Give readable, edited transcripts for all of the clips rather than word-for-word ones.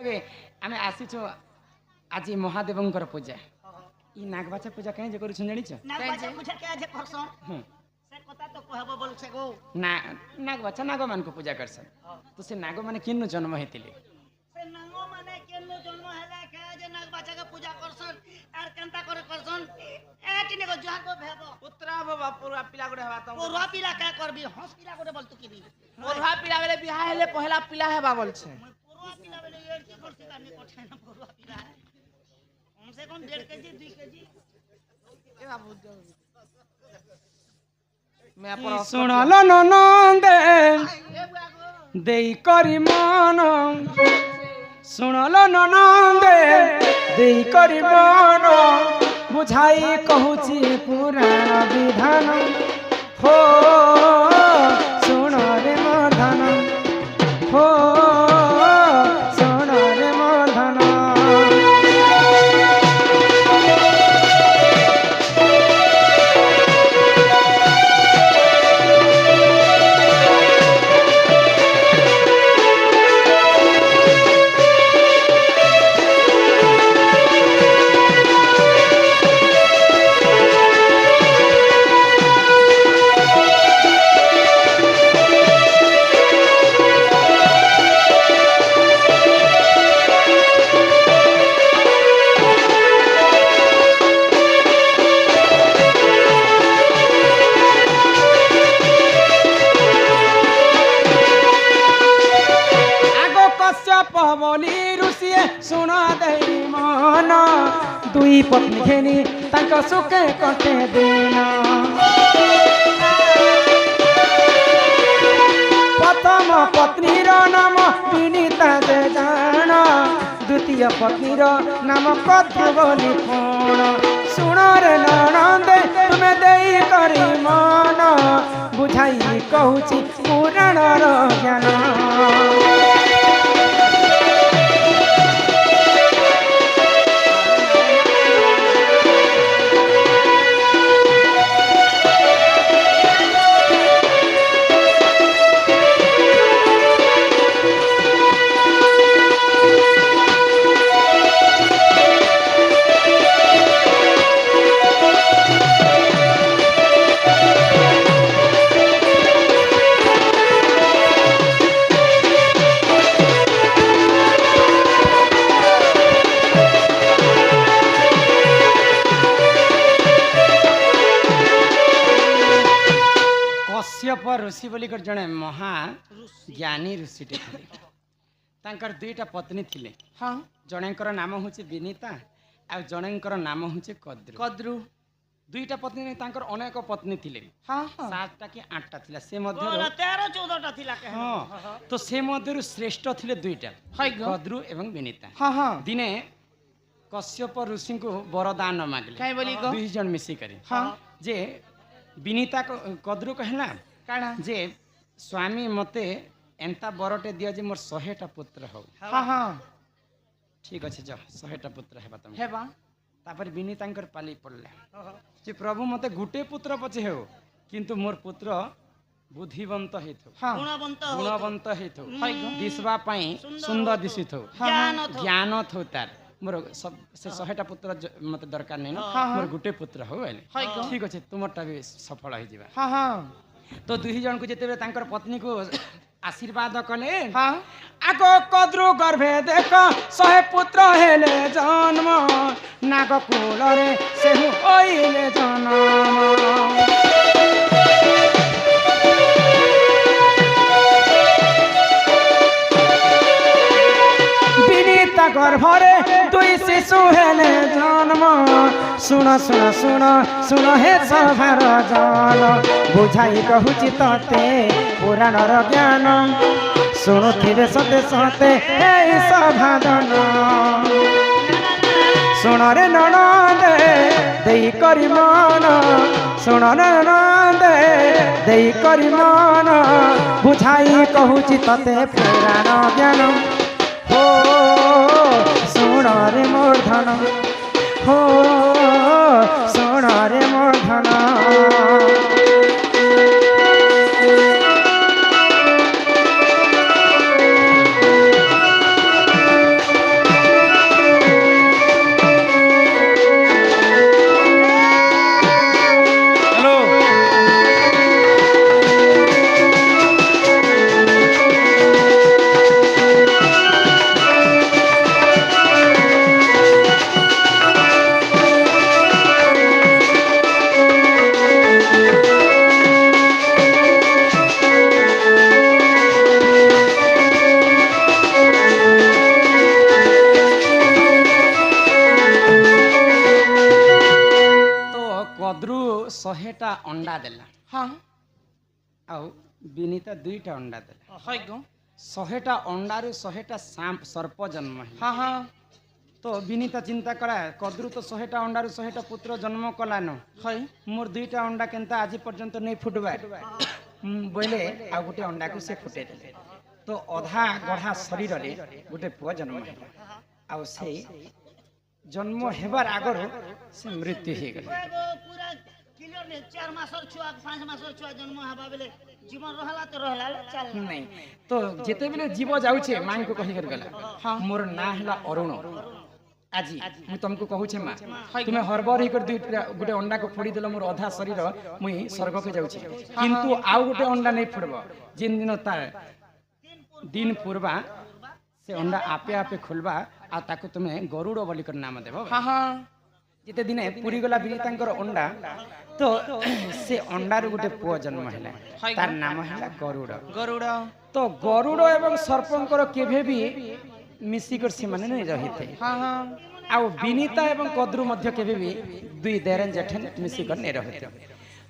देखिए आम आसीचु आज महादेवंकर पूजा ई नागबाचा पूजा कहीं जे करू जानि छ नागबाचा पूजा के जे करसन से कथा तो कहबो बोल से गो ना नागबाचा नाग मान को पूजा करसन तो से नाग माने किन्नु जन्म हेतिले से नागो माने केनु जन्म हैला के जे नागबाचा के पूजा करसन आर केनता करे करसन ए तिने को जुहान को भेबो पुत्रा बाबा पूरा पिला गुडे हवा त पूरा पिला का करबी हंस पिला गुडे बोल तू की भी पूरा पिला बेले बियाह हेले पहला पिला हेबा बोल छे पूरा पिला बेले एक की करसी कानी कोठे ना पूरा पिला कम से कम 1.5 केजी 2 केजी ए बाबू मैं पर सुनल ननंदे देई करी मन सुनल ननंदे देई करी मन बुझाई कहूची पुराण विधान हो सुन रे मर्धन हो सुन रे मर्धन सुन दई मन दुई पत्नी घेनी तांक सुखे कटे दिन प्रथम पत्नीर नाम विनीता जे जान द्वितीय पत्नीर नाम कद्रु बोली कोण सुन रे ननंदे तुमे देई करी मन बुझाई कहूची पुराणर ज्ञान कश्यप ऋषि बोली जड़े महा ज्ञानी ऋषि तांकर दुईटा पत्नी थिले हां जणेकर नाम होची विनीता आ जणेकर नाम होची कद्रु कद्रु दुईटा पत्नी नहीं तांकर अनेक पत्नी थिले हां हां 7टा कि 8टा थिला से मध्य 13 14 टा थिला के हां तो से मध्य श्रेष्ठ थिले दुईटा कद्रु एवं विनीता हां हां दिने कश्यप ऋषि को वरदान मांगले काई बोली गो 20 जन मिसी करी हां जे विनीता को कद्रु कहला काना जे स्वामी मते एंता बरटे दिया जे मोर 100टा पुत्र हो हां हां ठीक अच्छे जा 100टा पुत्र हेबा तुम हेबा तापर विनीतांकर पाली पड़ला जे प्रभु मते गुटे पुत्र पछे हो किंतु मोर पुत्र बुद्धिवंत हेथो हां गुणवंत हेथो दिसवा पई सुंदर दिसिथो ज्ञान थो तार मोर सब से 100टा पुत्र मते दरकार नहीं ना मोर गुटे पुत्र हो ठीक अच्छे तुमरटा भी सफल हो जिबा हां हां तो दुही जन को जेते तांकर पत्नी को आशीर्वाद कले हां आगो कद्रु गर्भे देख 100 पुत्र हेले जन्म नाग कुल रे सेहु ओइले जन्म विनीता गर्भरे दुई शिशु हेले जन्म सुन सुन सुन सुन हे सभार जन बुझाई कहूची तते पुराणर ज्ञान शुणुथिबे सते सते हे सभादन सुन रे ननंदे देई करी मन सुन रे ननंदे देई करी मन बुझाई कहूची तते पुराण ज्ञान हो सुन रे मूर्धन हो सुन रे मूर्धन 100টা अंडा देला हाँ आउ विनीता 2टा अंडा देला है गो 100टा अंडा रे 100टा सर्प जन्म है हाँ हाँ तो विनीता चिंता करा कद्रु तो 100टा अंडा रे 100टा पुत्र जन्म कलान है मोर 2टा अंडा केनता आज पर्यंत नहीं फुटबा बोले आ गोटे अंडा को से फुटे देले तो अधा गढ़ा शरीर रे गोटे पुआ जन्म है आउ से जन्म हेबार आगर से मृत्यु हो गले पूरा क्लियर ने 4 मासर छुआ 5 मासर छुआ जन्म हबा बेले जीवन रहला तो रहला चल नहीं तो जेते बेले जीव जाउछे मां को कहि कर गला हां मोर ना हला अरुण आज मु तुमको कहू छे मां तुमे हरबर ही कर गुटे अंडा को फोड़ी देलो मोर आधा शरीर मुई स्वर्ग के जाउछे किंतु आउ गुटे अंडा नहीं फोड़बो जिन दिन तार दिन पूर्वा से अंडा आपे आपे खोलबा आ ताको तुमे गरुड़ बोली कर नाम देबो हाँ हाँ जेते दिने पुरी गला विनीतांकर अंडा तो से अंडार गुटे पुआ जन्म हैला तार नाम हैला गरुड़ गरुड़ तो गरुड़ एवं सर्पंकर केभे भी मिसिकर से माने नहीं रहिथे हाँ हाँ आ विनीता एवं कद्रु मध्य केभे भी दुई देरन जेठन मिसिकर नहीं रहिथे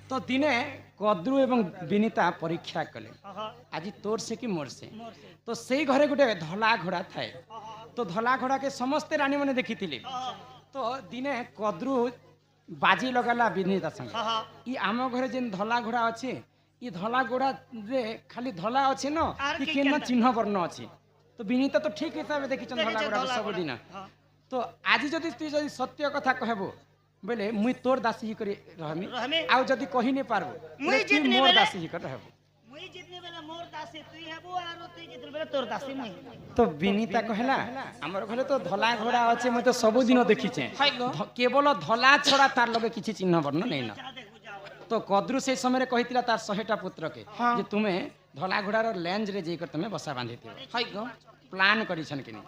तो दिने कद्रु एवं विनीता परीक्षा कले आज तोर से कि मोर से तो सेई घरे गुटे धला घोड़ा थाए तो धला घोड़ा के समस्त रानी माने देखिथिले तो दिने कद्रु बाजी लगाला विनीता संग ई आम घरे जेन धला घोड़ा अछि ई धला घोड़ा रे खाली धला अछि न ई केना चिन्ह वर्ण अछि तो विनीता तो ठीक हिसाब देखि चन धला घोड़ा सब दिन तो आज जदि तू जदि सत्य कथा कहबो बोले मुई तोर दासी ही करी रहमी आ जदि कहि नै पारबो मुई तू मोर दासी ही कर रहबो मुई जितने बेला मोर दासी तुई हेबो आरो तुई जितने बेला तोर दासी मुई तो विनीता कहला हमर घरे तो धला घोड़ा अछि मैं तो सब दिन देखि छे केवल धला छोड़ा तार लगे किछि चिन्ह वर्ण नै न तो कद्रु से समय कहितिला तार 100टा पुत्र के जे तुमे धला घोड़ा रो लेंज रे जेकर तुमे बसा बांधितियो है गो प्लान करिछन किनी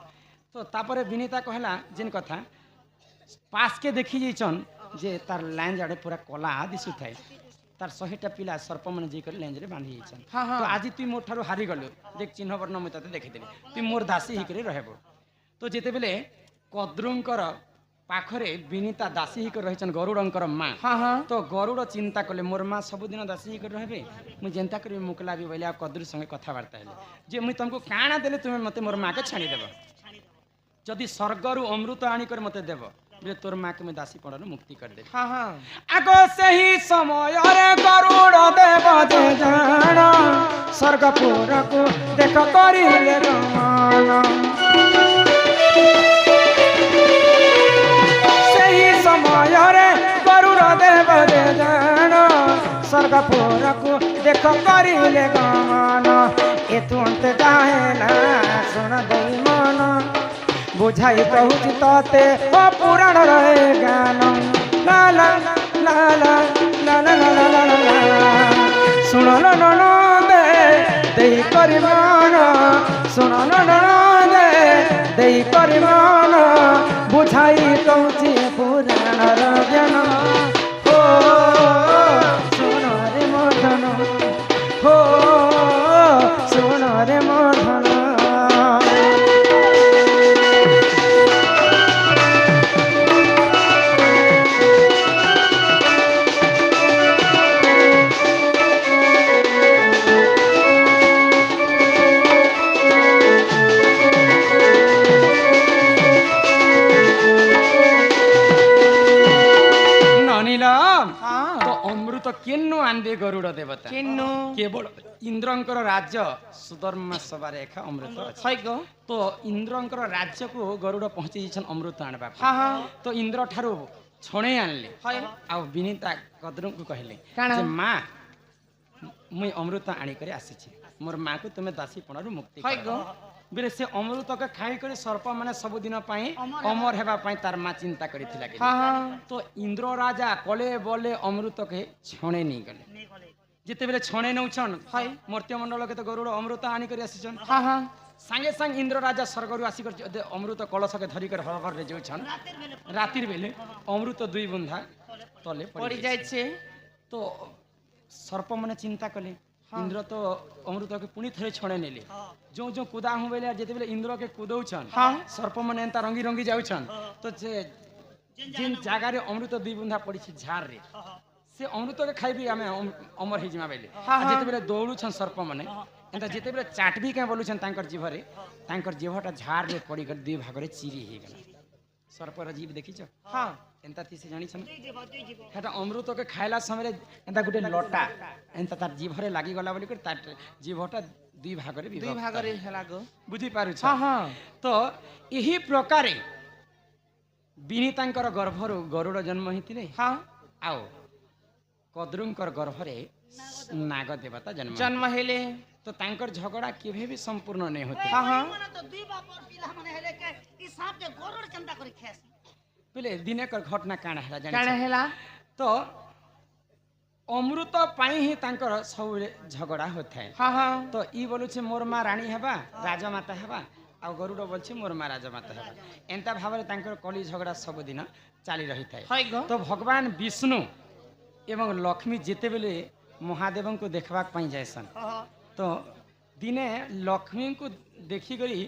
तो तापरे विनीता कहला जिन कथा पास के देखि जइछन जे तार लेंज आड़े पूरा कला दिसु थाए तार 100टा पिला सर्प मन जेकर लेंज रे बांधि जइछन तो आज तू मोर ठारो हारि गलो देख चिन्ह वर्ण मैं तते देखि देली तू मोर दासी ही करे रहबो तो जेते बेले कद्रुंकर पाखरे विनीता दासी ही कर रहिछन गरुड़ंकर मां हाँ हाँ तो गरुड़ चिंता कले मोर मां सब दिन दासी ही कर रहबे मु जेंता करी मुकला भी बोले आ कद्रु संगे कथा वार्ता हेले जे मु तुमको काना देले तुमे मते मोर मां के छाणी देबो जदि स्वर्गरु अमृत आनी कर मते देबो बे तोर मां के मैं दासी पड़न मुक्ति कर दे हाँ हाँ आगो सही समय रे गरुड़ देव जे जाना स्वर्गपुर को देख करिले गमन सही समय रे गरुड़ देव जे जाना स्वर्गपुर को देख करिले गमन ए तुंत जाहेला सुन दई मन बुझाई कहूच तते ओ पुराण रहे ज्ञान ला ला ला ला ला ला ला ला ला सुन न दे देई परिमान सुन न दे देई परिमान बुझाई कहूच पुराण रहे ज्ञान हो सुन रे मोधन हो सुन रे मोधन तो अमृत केन्नु आंदे गरुड़ देवता किन्नु केवल इंद्रंकर राज्य सुधर्मा सभा रेखा अमृत है गो तो इंद्रंकर राज्य को गरुड़ पहुंची जछन अमृत आनबा हाँ हाँ तो इंद्र ठारू छणे आनले है आ विनीता कद्रु को कहले काना? जे मां मुई अमृत आनी करे आसी छी मोर मां को तुमे दासी पणरु मुक्ति है कर गो बेरे से अमृत के खाई करे सर्प माने सब दिन पाई अमर हेबा पाई तार मां चिंता करिथिला के हाँ हाँ तो इंद्र राजा कले बोले अमृत के छणे नहीं गले जिते बेले छणे नउछन हाय मर्त्य मंडल के तो गरुड़ अमृत आनी कर आसीछन हाँ हाँ संगे संग इंद्र राजा स्वर्गरु आसी कर अमृत कलश के धरी कर हर रे जोछन रातिर बेले अमृत दुई बुंदा तले पड़ी जाय छे तो सर्प माने चिंता कले इंद्र तो अमृत के पुणी थरे छणे नेले जो जो कुदा हूं बेले जेते बेले इंद्र के कुदौछन हाँ सर्प माने एंता रंगी रंगी जाउछन तो जे जिन जागा रे अमृत दुई बुंदा पड़ी छी झार रे से अमृत के खाइबी आमे अमर हे जिमा बेले हाँ, हाँ। जेते बेले दौड़ू छन सर्प माने एंता जेते बेले चाटबी के बोलू छन तांकर जीभरे तांकर जीभटा झाड़ रे पड़ी कर दुई भाग रे चिरी हे गेला सर्पर जीभ देखि छ हाँ एंता थी से जानी छन দুই জীব हेटा अमृत के खाइला समय रे एंता गुटे लटा एंता तार जीभरे लागि गला बोली कर तार जीभटा दुई भाग रे दुई भाग रे हेला गो बुझी पारु छ हाँ हाँ तो यही प्रकारे विनीतांकर गर्भरु गरुड़ जन्म हिथिले हाँ आओ कद्रुंकर गर्भरे नाग देवता जन्म जन्म हेले तो तांकर झगड़ा केभे भी संपूर्ण नहीं होते हाँ हाँ মানে তো দুই বাপর পিলা মানে হেলে কে ই সাপ যে গরুর চিন্তা করে খেয়েছে पहले दिने कर घटना काण है काण जाने हेला तो अमृत पाई ही तांकर सब झगड़ा होता है हाँ हाँ तो ई बोलु छे मोर मां रानी हेबा राजमाता हेबा आ गरुड़ बोल छे मोर मां राजमाता हेबा एंता भाबरे तांकर कली झगड़ा सब दिन चाली रही थाए हाय गो तो भगवान विष्णु एवं लक्ष्मी जेते बेले महादेव को देखबाक पाई जायसन तो दिने लक्ष्मी को देखी करी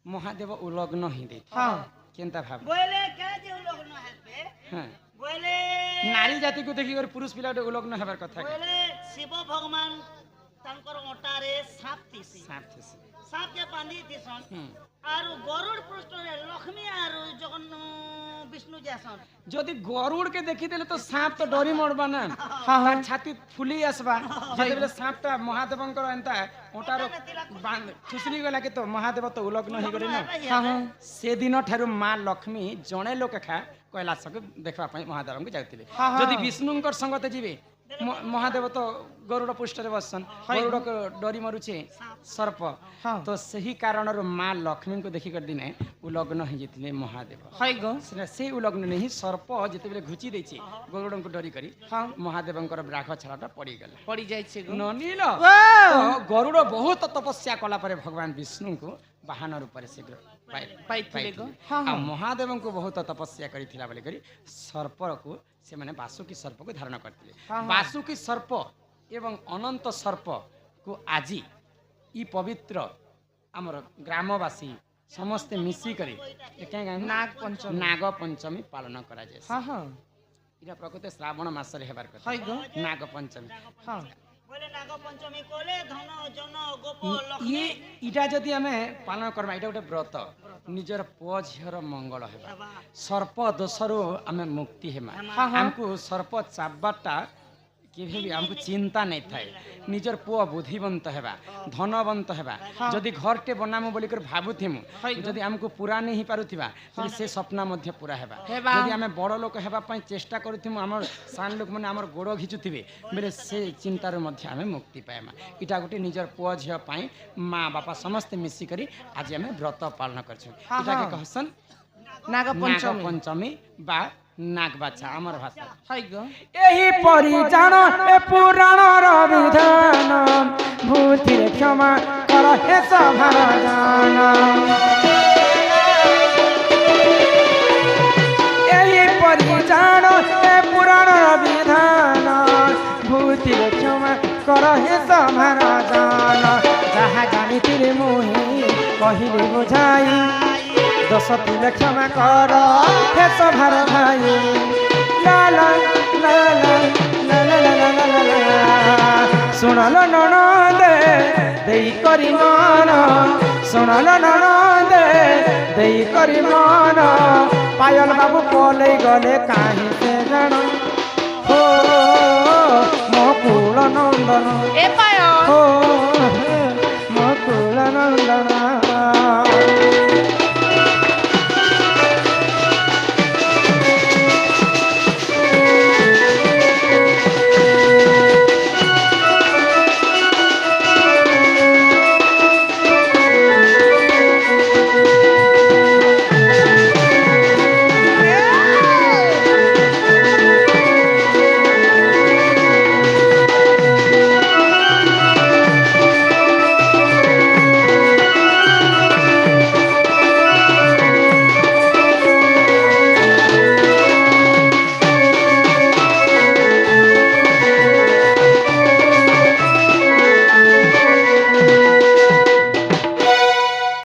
महादेव उलग्न ही दे हाँ केनता भाब বলে কে যে লোক না হেবে हाँ বলে नारी जाति को देखी कर पुरुष पिला उलग्न हेबार कथा के বলে শিব ভগবান তাঙ্কর ওটারে সাপ দিছে साथ से সাপ যে বাঁধি দিছন আর গরুড় পৃষ্ঠরে লক্ষ্মী আর জগন বিষ্ণু যাসন যদি गरुड़ के देखी देले तो सांप तो डरी मरबा ना हाँ हाँ छाती फुली आसबा जेते बेले सांपटा महादेवंकर एंता ओटार बांध खुसली गला के तो महादेव तो उलग्न ही गरे ना हाँ हाँ से दिन ठारू मां लक्ष्मी जणे लोक खा कैलाश के देखबा पई महादेव को जाउतिले हाँ, हाँ। जदि विष्णुंकर संगते जीवे महादेव तो गरुड़ पृष्ठरे बसन गरुड़ को डरी मरुचे सर्प हाँ। तो सही कारण मां लक्ष्मी को देखी कर दिने उलग्न ही जेतिले महादेव हाय गो से उलग्न नहीं सर्प जिते बेले घुची देछि गरुड़ को डरी करी हाँ महादेवंकर ब्राख छाड़ाटा पड़ी गला पड़ी जाय छे गो ननील वाह! तो गरुड़ बहुत तपस्या कला परे भगवान विष्णु को वाहन रूप से शीघ्र पाइथिले गो हाँ आ हाँ महादेव को बहुत तपस्या करिथिला बोली करी सर्प को से माने वासुकी सर्प को धारण करथिले हाँ, हाँ। वासुकी सर्प एवं अनंत सर्प को आजी ई पवित्र हमर ग्रामवासी समस्त मिसी करी नाग पंचमी नाग पंचमी पालन करा जाय हाँ हाँ इरा प्रकृति श्रावण मास रे हेबार कथा हाय गो नाग पंचमी हाँ বলে নাগ পঞ্চমী কোলে ধন জন গোপ লক্ষ্মী ये इटा जदि आमे पालन करबा इटा गोटे व्रत निजर पुओ झियर मंगल हेबा বাবা सर्प दोषरु आमे मुक्ति हेमा हाँ, हाँ। हमको सर्प चाबाटा केभे भी हमको चिंता नहीं थाए निजर पुओ बुद्धिवंत हेबा धनवंत हेबा जदि घरटे बनामु बोली कर भाबुथिमु हाय जदि हमको पूरा नहीं पारुथिबा तबे से सपना मध्य पूरा हेबा हेबा। जदि आमे बड़ लोक हेबा पई चेष्टा करूथिमु हमर सान लोक माने हमर गोड़ घिचुथिबे बेले से चिंतार मध्य आमे मुक्ति पाएमा इटा गोटे निजर पुओ झियो पई माँ बापा समस्त मिसी करी आज आमे व्रत पालन करछु हाँ, इटा के हाँ। कहसन नाग नाग पंचमी पंचमी बा नाग बाछा हमर भाषा हाय गो एही परिजान ए पुराणर विधान भूतिरे क्षमा कर हे सभार जान एही परिजान ए पुराणर विधान भूतिरे क्षमा कर हे सभार जान जहाँ जानिथिले मोहि कहिले बुझाई दश तिले क्षमा कर हे सभार भाई ला ला ला ला ला ला ला ला ला ला सुनल ननदे देई करी मान सुनल ननदे देई करी मान पायल बाबू पलै गले काहे से जान हो मकुल नंदन ए पायो हो मकुल नंदन